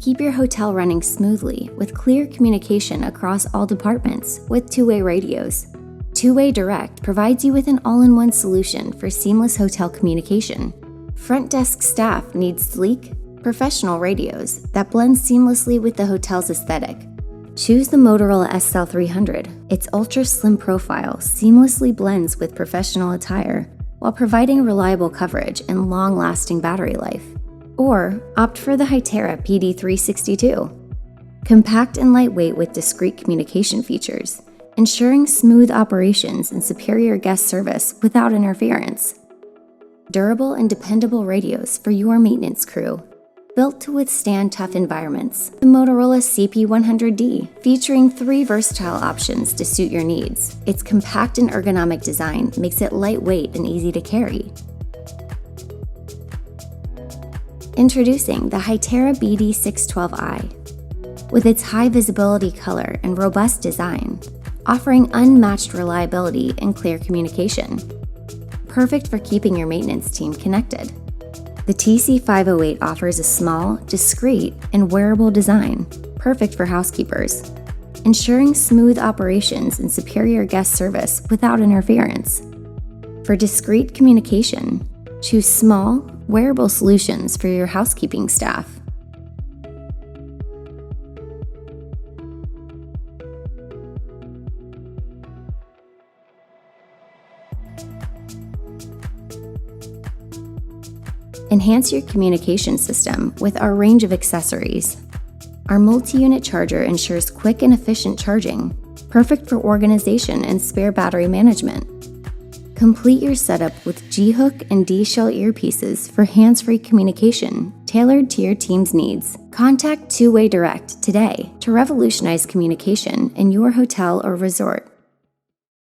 Keep your hotel running smoothly with clear communication across all departments with two-way radios. Two-Way Direct provides you with an all-in-one solution for seamless hotel communication. Front desk staff needs sleek, professional radios that blend seamlessly with the hotel's aesthetic. Choose the Motorola SL300. Its ultra-slim profile seamlessly blends with professional attire while providing reliable coverage and long-lasting battery life. Or opt for the Hytera PD362. Compact and lightweight with discreet communication features, ensuring smooth operations and superior guest service without interference. Durable and dependable radios for your maintenance crew. Built to withstand tough environments, the Motorola CP100D, featuring 3 versatile options to suit your needs. Its compact and ergonomic design makes it lightweight and easy to carry. Introducing the Hytera BD612i. With its high visibility color and robust design, offering unmatched reliability and clear communication. Perfect for keeping your maintenance team connected. The TC508 offers a small, discreet, and wearable design, perfect for housekeepers, ensuring smooth operations and superior guest service without interference. For discreet communication, choose small, wearable solutions for your housekeeping staff. Enhance your communication system with our range of accessories. Our multi-unit charger ensures quick and efficient charging, perfect for organization and spare battery management. Complete your setup with G-Hook and D-Shell earpieces for hands-free communication tailored to your team's needs. Contact Two-Way Direct today to revolutionize communication in your hotel or resort.